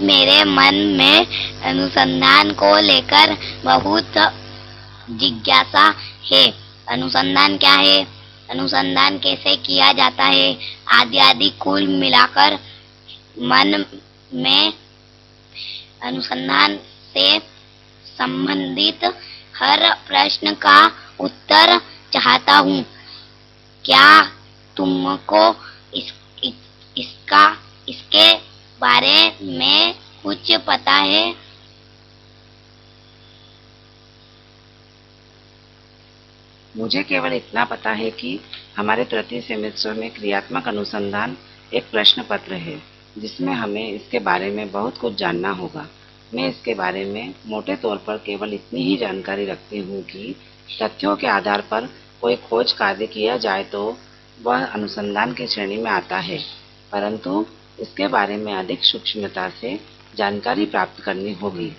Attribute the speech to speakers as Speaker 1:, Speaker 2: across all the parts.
Speaker 1: मेरे मन में अनुसंधान को लेकर बहुत जिज्ञासा है। अनुसंधान क्या है? अनुसंधान कैसे किया जाता है? आदि कुल मिलाकर मन में अनुसंधान से संबंधित हर प्रश्न का उत्तर चाहता हूँ। क्या तुमको इसके बारे में कुछ पता है?
Speaker 2: मुझे केवल इतना पता है कि हमारे तृतीय सेमेस्टर में क्रियात्मक अनुसंधान एक प्रश्न पत्र है जिसमें हमें इसके बारे में बहुत कुछ जानना होगा। मैं इसके बारे में मोटे तौर पर केवल इतनी ही जानकारी रखती हूँ कि तथ्यों के आधार पर कोई खोज कार्य किया जाए तो वह अनुसंधान की श्रेणी में आता है, परंतु इसके बारे में अधिक सूक्ष्मता से जानकारी प्राप्त करनी होगी।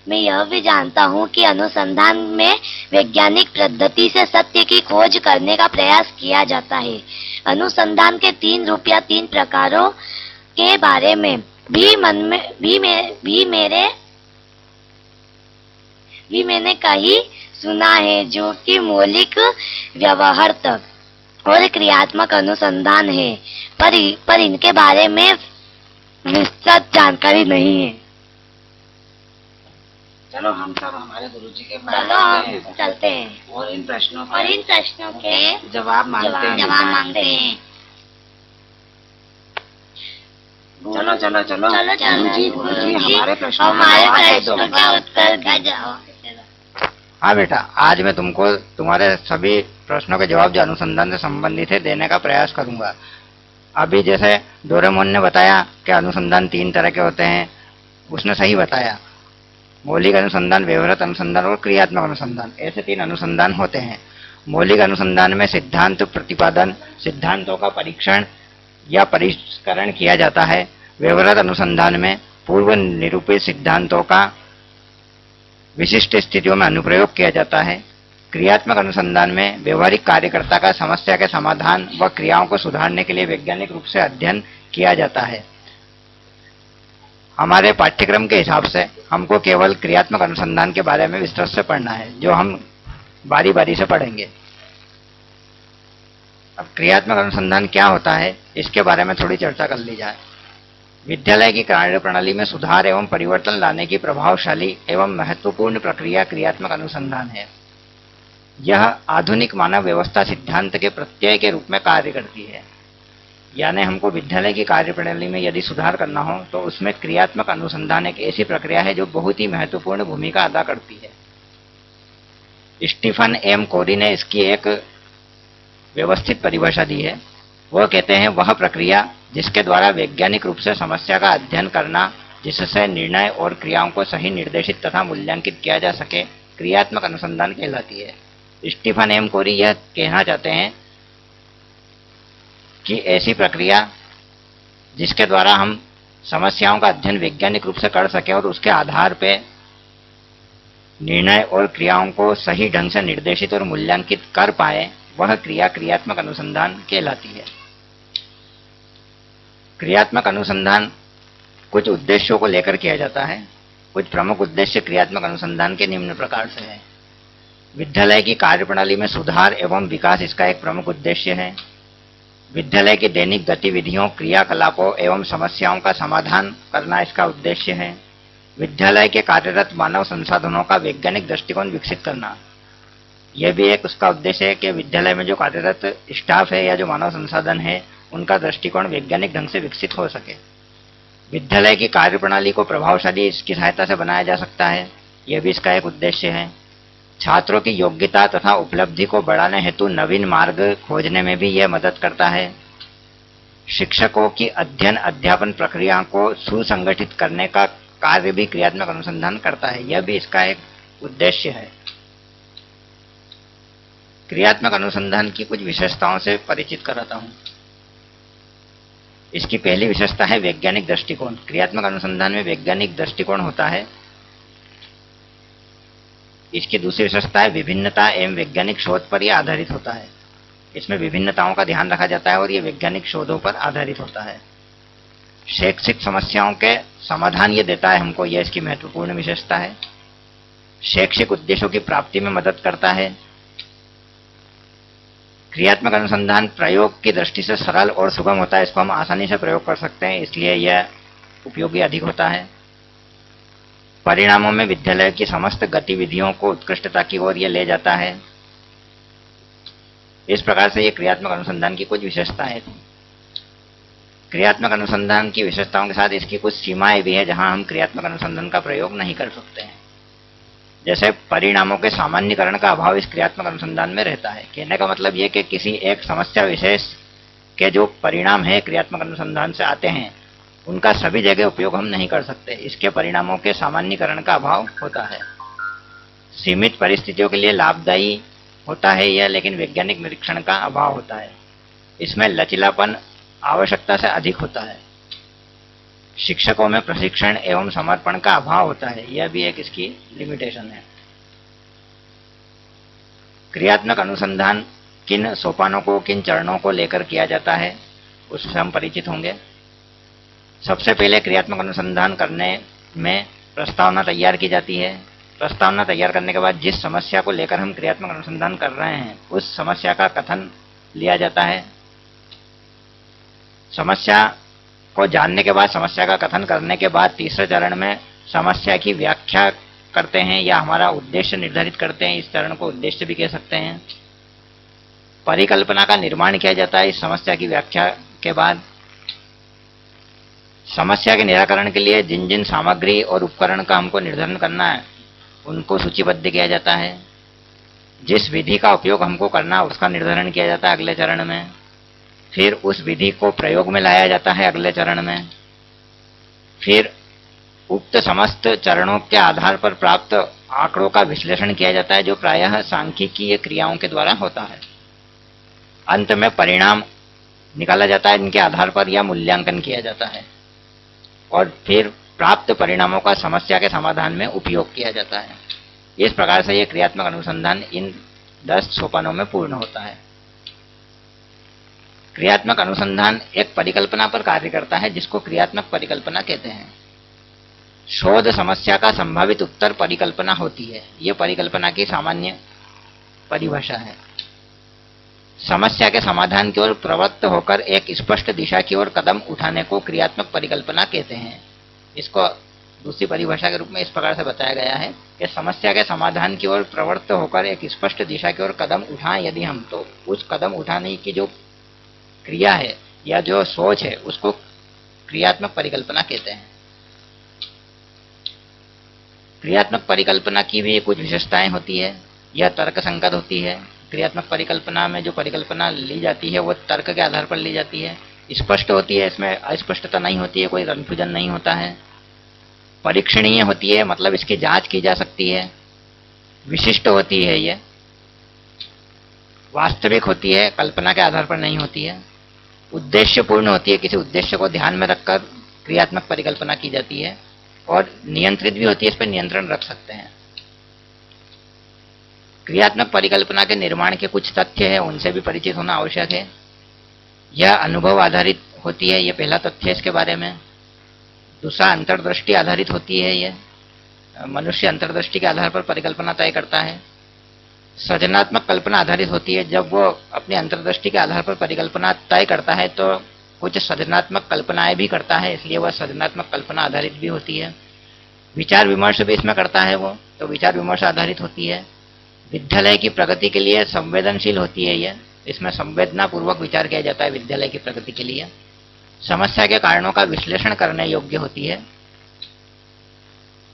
Speaker 1: मैं यह भी जानता हूँ कि अनुसंधान में वैज्ञानिक पद्धति से सत्य की खोज करने का प्रयास किया जाता है। अनुसंधान के 3 रूप या 3 प्रकारों के बारे में मैंने कहीं सुना है, जो कि मौलिक, व्यवहारत्मक और क्रियात्मक अनुसंधान है, पर इनके बारे में विस्तृत जानकारी नहीं है।
Speaker 2: चलो हम सब हमारे गुरुजी के
Speaker 1: पास चलते हैं
Speaker 2: और इन प्रश्नों
Speaker 1: के
Speaker 2: जवाब मांगते हैं। चलो गुरुजी हमारे प्रश्नों
Speaker 1: का उत्तर दो।
Speaker 3: हाँ बेटा, आज मैं तुमको तुम्हारे सभी प्रश्नों के जवाब जो अनुसंधान से संबंधित है देने का प्रयास करूंगा। अभी जैसे डोरेमोन ने बताया कि अनुसंधान 3 तरह के होते हैं, उसने सही बताया। मौलिक अनुसंधान, व्यवहारत अनुसंधान और क्रियात्मक अनुसंधान, ऐसे 3 अनुसंधान होते हैं। मौलिक अनुसंधान में सिद्धांत प्रतिपादन, सिद्धांतों का परीक्षण या परिष्करण किया जाता है। व्यवहारत अनुसंधान में पूर्व निरूपित सिद्धांतों का विशिष्ट स्थितियों में अनुप्रयोग किया जाता है। क्रियात्मक अनुसंधान में व्यवहारिक कार्यकर्ता का समस्या के समाधान व क्रियाओं को सुधारने के लिए वैज्ञानिक रूप से अध्ययन किया जाता है। हमारे पाठ्यक्रम के हिसाब से हमको केवल क्रियात्मक अनुसंधान के बारे में विस्तृत से पढ़ना है, जो हम बारी बारी से पढ़ेंगे। अब क्रियात्मक अनुसंधान क्या होता है, इसके बारे में थोड़ी चर्चा कर ली जाए। विद्यालय की कार्यप्रणाली में सुधार एवं परिवर्तन लाने की प्रभावशाली एवं महत्वपूर्ण प्रक्रिया क्रियात्मक अनुसंधान है। यह आधुनिक मानव व्यवस्था सिद्धांत के प्रत्यय के रूप में कार्य करती है। यानी हमको विद्यालय की कार्यप्रणाली में यदि सुधार करना हो तो उसमें क्रियात्मक अनुसंधान एक ऐसी प्रक्रिया है जो बहुत ही महत्वपूर्ण भूमिका अदा करती है। स्टीफन एम कोरी ने इसकी एक व्यवस्थित परिभाषा दी है। वह कहते हैं, वह प्रक्रिया जिसके द्वारा वैज्ञानिक रूप से समस्या का अध्ययन करना, जिससे निर्णय और क्रियाओं को सही निर्देशित तथा मूल्यांकित किया जा सके, क्रियात्मक अनुसंधान कहलाती है। स्टीफन एम कोरी यह कहना चाहते हैं कि ऐसी प्रक्रिया जिसके द्वारा हम समस्याओं का अध्ययन वैज्ञानिक रूप से कर सकें और उसके आधार पर निर्णय और क्रियाओं को सही ढंग से निर्देशित और मूल्यांकित कर पाए, वह क्रिया क्रियात्मक अनुसंधान कहलाती है। क्रियात्मक अनुसंधान कुछ उद्देश्यों को लेकर किया जाता है। कुछ प्रमुख उद्देश्य क्रियात्मक अनुसंधान के निम्न प्रकार से है। विद्यालय की कार्यप्रणाली में सुधार एवं विकास इसका एक प्रमुख उद्देश्य है। विद्यालय की दैनिक गतिविधियों, क्रियाकलापों एवं समस्याओं का समाधान करना इसका उद्देश्य है। विद्यालय के कार्यरत मानव संसाधनों का वैज्ञानिक दृष्टिकोण विकसित करना, यह भी एक उसका उद्देश्य है कि विद्यालय में जो कार्यरत स्टाफ है या जो मानव संसाधन है उनका दृष्टिकोण वैज्ञानिक ढंग से विकसित हो सके। विद्यालय की कार्यप्रणाली को प्रभावशाली इसकी सहायता से बनाया जा सकता है, यह भी इसका एक उद्देश्य है। छात्रों की योग्यता तथा उपलब्धि को बढ़ाने हेतु नवीन मार्ग खोजने में भी यह मदद करता है। शिक्षकों की अध्ययन अध्यापन प्रक्रिया को सुसंगठित करने का कार्य भी क्रियात्मक अनुसंधान करता है, यह भी इसका एक उद्देश्य है। क्रियात्मक अनुसंधान की कुछ विशेषताओं से परिचित कराता हूं। इसकी पहली विशेषता है वैज्ञानिक दृष्टिकोण। क्रियात्मक अनुसंधान में वैज्ञानिक दृष्टिकोण होता है। इसकी दूसरी विशेषता है विभिन्नता एवं वैज्ञानिक शोध पर यह आधारित होता है। इसमें विभिन्नताओं का ध्यान रखा जाता है और ये वैज्ञानिक शोधों पर आधारित होता है। शैक्षिक समस्याओं के समाधान ये देता है हमको, यह इसकी महत्वपूर्ण विशेषता है। शैक्षिक उद्देश्यों की प्राप्ति में मदद करता है। क्रियात्मक अनुसंधान प्रयोग की दृष्टि से सरल और सुगम होता है, इसको हम आसानी से प्रयोग कर सकते हैं, इसलिए यह उपयोगी अधिक होता है। परिणामों में विद्यालय की समस्त गतिविधियों को उत्कृष्टता की ओर यह ले जाता है। इस प्रकार से ये क्रियात्मक अनुसंधान की कुछ विशेषताएं थी। क्रियात्मक अनुसंधान की विशेषताओं के साथ इसकी कुछ सीमाएं भी है जहां हम क्रियात्मक अनुसंधान का प्रयोग नहीं कर सकते हैं। जैसे परिणामों के सामान्यीकरण का अभाव इस क्रियात्मक अनुसंधान में रहता है। कहने का मतलब यह कि किसी एक समस्या विशेष के जो परिणाम है क्रियात्मक अनुसंधान से आते हैं उनका सभी जगह उपयोग हम नहीं कर सकते, इसके परिणामों के सामान्यीकरण का अभाव होता है। सीमित परिस्थितियों के लिए लाभदायी होता है यह, लेकिन वैज्ञानिक निरीक्षण का अभाव होता है। इसमें लचीलापन आवश्यकता से अधिक होता है। शिक्षकों में प्रशिक्षण एवं समर्पण का अभाव होता है, यह भी एक इसकी लिमिटेशन है। क्रियात्मक अनुसंधान किन सोपानों को, किन चरणों को लेकर किया जाता है उससे हम परिचित होंगे। सबसे पहले क्रियात्मक अनुसंधान करने में प्रस्तावना तैयार की जाती है। प्रस्तावना तैयार करने के बाद जिस समस्या को लेकर हम क्रियात्मक अनुसंधान कर रहे हैं उस समस्या का कथन लिया जाता है। समस्या को जानने के बाद, समस्या का कथन करने के बाद तीसरे चरण में समस्या की व्याख्या करते हैं या हमारा उद्देश्य निर्धारित करते हैं। इस चरण को उद्देश्य भी कह सकते हैं। परिकल्पना का निर्माण किया जाता है। इस समस्या की व्याख्या के बाद समस्या के निराकरण के लिए जिन जिन सामग्री और उपकरण का हमको निर्धारण करना है उनको सूचीबद्ध किया जाता है। जिस विधि का उपयोग हमको करना है उसका निर्धारण किया जाता है अगले चरण में। फिर उस विधि को प्रयोग में लाया जाता है अगले चरण में। फिर उक्त समस्त चरणों के आधार पर प्राप्त आंकड़ों का विश्लेषण किया जाता है जो प्रायः सांख्यिकीय क्रियाओं के द्वारा होता है। अंत में परिणाम निकाला जाता है, इनके आधार पर यह मूल्यांकन किया जाता है और फिर प्राप्त परिणामों का समस्या के समाधान में उपयोग किया जाता है। इस प्रकार से यह क्रियात्मक अनुसंधान इन 10 सोपानों में पूर्ण होता है। क्रियात्मक अनुसंधान एक परिकल्पना पर कार्य करता है जिसको क्रियात्मक परिकल्पना कहते हैं। शोध समस्या का संभावित उत्तर परिकल्पना होती है। यह परिकल्पना की सामान्य परिभाषा है। समस्या के समाधान की ओर प्रवृत्त होकर एक स्पष्ट दिशा की ओर कदम उठाने को क्रियात्मक परिकल्पना कहते हैं। इसको दूसरी परिभाषा के रूप में इस प्रकार से बताया गया है कि समस्या के समाधान की ओर प्रवृत्त होकर एक स्पष्ट दिशा की ओर कदम उठाएं यदि हम, तो उस कदम उठाने की जो क्रिया है या जो सोच है उसको क्रियात्मक परिकल्पना कहते हैं। क्रियात्मक परिकल्पना की भी कुछ विशेषताएं होती है। यह तर्क संगत होती है। क्रियात्मक परिकल्पना में जो परिकल्पना ली जाती है वो तर्क के आधार पर ली जाती है। स्पष्ट होती है, इसमें अस्पष्टता नहीं होती है, कोई कन्फ्यूजन नहीं होता है। परीक्षणीय होती है, मतलब इसकी जांच की जा सकती है। विशिष्ट होती है, ये वास्तविक होती है, कल्पना के आधार पर नहीं होती है। उद्देश्यपूर्ण होती है, किसी उद्देश्य को ध्यान में रखकर क्रियात्मक परिकल्पना की जाती है। और नियंत्रित भी होती है, इस पर नियंत्रण रख सकते हैं। क्रियात्मक परिकल्पना के निर्माण के कुछ तथ्य हैं, उनसे भी परिचित होना आवश्यक है। यह अनुभव आधारित होती है, यह पहला तथ्य है इसके बारे में। दूसरा, अंतर्दृष्टि आधारित होती है। यह मनुष्य अंतर्दृष्टि के आधार पर परिकल्पना तय करता है। सृजनात्मक कल्पना आधारित होती है। जब वो अपनी अंतर्दृष्टि के आधार पर परिकल्पना तय करता है तो कुछ सृजनात्मक कल्पनाएं भी करता है, इसलिए वह सृजनात्मक कल्पना आधारित भी होती है। विचार विमर्श भी इसमें करता है वो, तो विचार विमर्श आधारित होती है। विद्यालय की प्रगति के लिए संवेदनशील होती है यह, इसमें संवेदनापूर्वक विचार किया जाता है विद्यालय की प्रगति के लिए। समस्या के कारणों का विश्लेषण करने योग्य होती है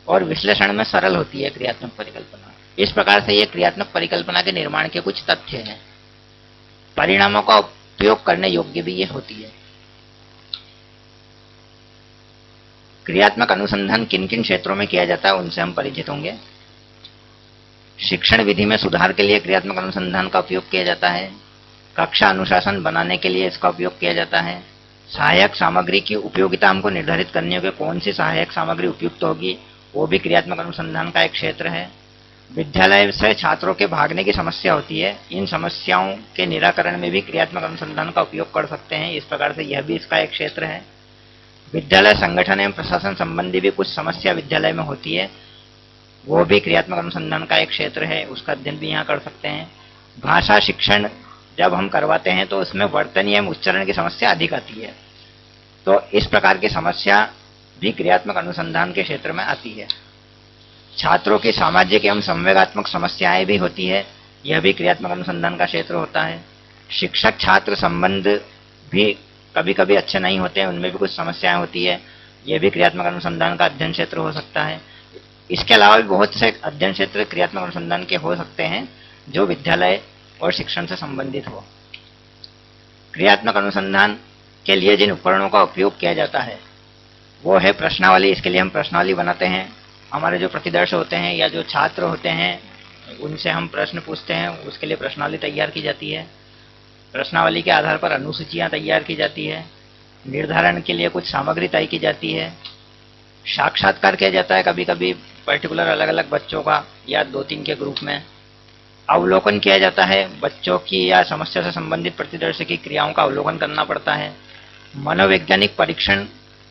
Speaker 3: और विश्लेषण में सरल होती है क्रियात्मक परिकल्पना। इस प्रकार से यह क्रियात्मक परिकल्पना के निर्माण के कुछ तथ्य हैं। परिणामों का उपयोग करने योग्य भी ये होती है। क्रियात्मक अनुसंधान किन किन क्षेत्रों में किया जाता है उनसे हम परिचित होंगे। शिक्षण विधि में सुधार के लिए क्रियात्मक अनुसंधान का उपयोग किया जाता है। कक्षा अनुशासन बनाने के लिए इसका उपयोग किया जाता है। सहायक सामग्री की उपयोगिता हमको निर्धारित करनी होगी, कौन सी सहायक सामग्री उपयुक्त होगी, वो भी क्रियात्मक अनुसंधान का एक क्षेत्र है। विद्यालय से छात्रों के भागने की समस्या होती है। इन समस्याओं के निराकरण में भी क्रियात्मक अनुसंधान का उपयोग कर सकते हैं। इस प्रकार से यह भी इसका एक क्षेत्र है। विद्यालय संगठन एवं प्रशासन संबंधी भी कुछ समस्या विद्यालय में होती है, वो भी क्रियात्मक अनुसंधान का एक क्षेत्र है, उसका अध्ययन भी यहाँ कर सकते हैं। भाषा शिक्षण जब हम करवाते हैं तो उसमें वर्तनी एवं उच्चारण की समस्या अधिक आती है, तो इस प्रकार की समस्या भी क्रियात्मक अनुसंधान के क्षेत्र में आती है। छात्रों की सामाजिक एवं संवेगात्मक समस्याएं भी होती है, यह भी क्रियात्मक अनुसंधान का क्षेत्र होता है। शिक्षक छात्र संबंध भी कभी कभी अच्छे नहीं होते हैं, उनमें भी कुछ समस्याएं होती है, यह भी क्रियात्मक अनुसंधान का अध्ययन क्षेत्र हो सकता है। इसके अलावा भी बहुत से अध्ययन क्षेत्र क्रियात्मक अनुसंधान के हो सकते हैं जो विद्यालय और शिक्षण से संबंधित हो। क्रियात्मक अनुसंधान के लिए जिन उपकरणों का उपयोग किया जाता है वो है प्रश्नावली। इसके लिए हम प्रश्नावली बनाते हैं। हमारे जो प्रतिदर्श होते हैं या जो छात्र होते हैं उनसे हम प्रश्न पूछते हैं, उसके लिए प्रश्नावली तैयार की जाती है। प्रश्नावली के आधार पर अनुसूचियां तैयार की जाती है। निर्धारण के लिए कुछ सामग्री तय की जाती है। साक्षात्कार किया जाता है कभी कभी पर्टिकुलर अलग अलग बच्चों का या 2-3 के ग्रुप में। अवलोकन किया जाता है, बच्चों की या समस्या से संबंधित प्रतिदर्श की क्रियाओं का अवलोकन करना पड़ता है। मनोवैज्ञानिक परीक्षण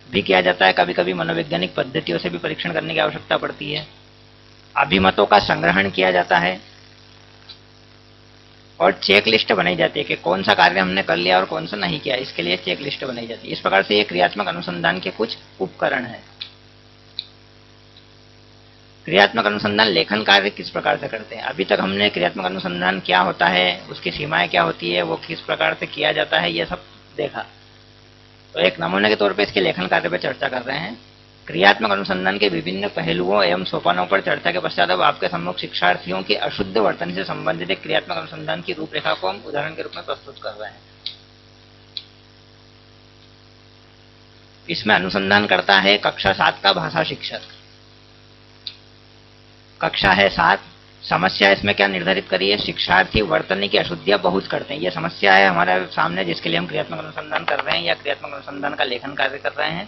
Speaker 3: भी किया जाता है, कभी कभी मनोवैज्ञानिक पद्धतियों से भी परीक्षण करने की आवश्यकता पड़ती है। अभिमतों का संग्रहण किया जाता है और चेक लिस्ट बनाई जाती है कि कौन सा कार्य हमने कर लिया और कौन सा नहीं किया, इसके लिए चेक लिस्ट बनाई जाती है। इस प्रकार से ये क्रियात्मक अनुसंधान के कुछ उपकरण हैं। क्रियात्मक अनुसंधान लेखन कार्य किस प्रकार से करते हैं? अभी तक हमने क्रियात्मक अनुसंधान क्या होता है, उसकी सीमाएं क्या होती है, वो किस प्रकार से किया जाता है, ये सब देखा। तो एक नमूने के तौर पे इसके लेखन कार्य पर चर्चा कर रहे हैं। क्रियात्मक अनुसंधान के विभिन्न पहलुओं एवं सोपानों पर चर्चा के पश्चात अब आपके सम्मुख शिक्षार्थियों की अशुद्ध वर्तन से संबंधित एक क्रियात्मक अनुसंधान की रूपरेखा को हम उदाहरण के रूप में प्रस्तुत कर रहे हैं। इसमें अनुसंधान करता है कक्षा 7 का भाषा शिक्षक। कक्षा है 7। समस्या इसमें क्या निर्धारित करी है? शिक्षार्थी वर्तनी की अशुद्धियां बहुत करते हैं। यह समस्या है हमारे सामने, जिसके लिए हम क्रियात्मक अनुसंधान कर रहे हैं या क्रियात्मक अनुसंधान का लेखन कार्य कर रहे हैं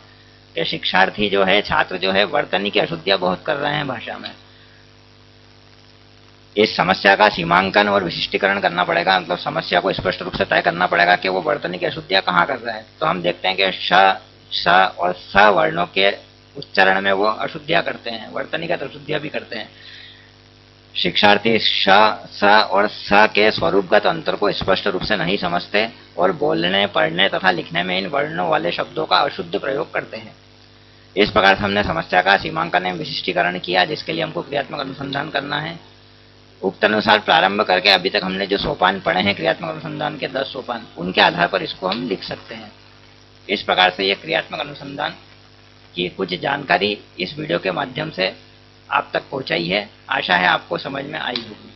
Speaker 3: कि शिक्षार्थी जो है, छात्र जो है, वर्तनी की अशुद्धियां बहुत कर रहे हैं भाषा में। इस समस्या का सीमांकन और विशिष्टीकरण करना पड़ेगा, मतलब समस्या को स्पष्ट रूप से तय करना पड़ेगा कि वो वर्तनी की अशुद्धियां कहाँ कर रहे हैं। तो हम देखते हैं कि श और स वर्णों के उच्चारण में वो अशुद्धियां करते हैं, वर्तनी का अशुद्धियां भी करते हैं। शिक्षार्थी श, स और स के स्वरूपगत अंतर को स्पष्ट रूप से नहीं समझते और बोलने, पढ़ने तथा लिखने में इन वर्णों वाले शब्दों का अशुद्ध प्रयोग करते हैं। इस प्रकार से हमने समस्या का सीमांकन एवं विशिष्टीकरण किया, जिसके लिए हमको क्रियात्मक अनुसंधान करना है। उक्त अनुसार प्रारंभ करके अभी तक हमने जो सोपान पढ़े हैं क्रियात्मक अनुसंधान के 10 सोपान, उनके आधार पर इसको हम लिख सकते हैं। इस प्रकार से ये क्रियात्मक अनुसंधान की कुछ जानकारी इस वीडियो के माध्यम से आप तक पहुंचाई है। आशा है आपको समझ में आई होगी।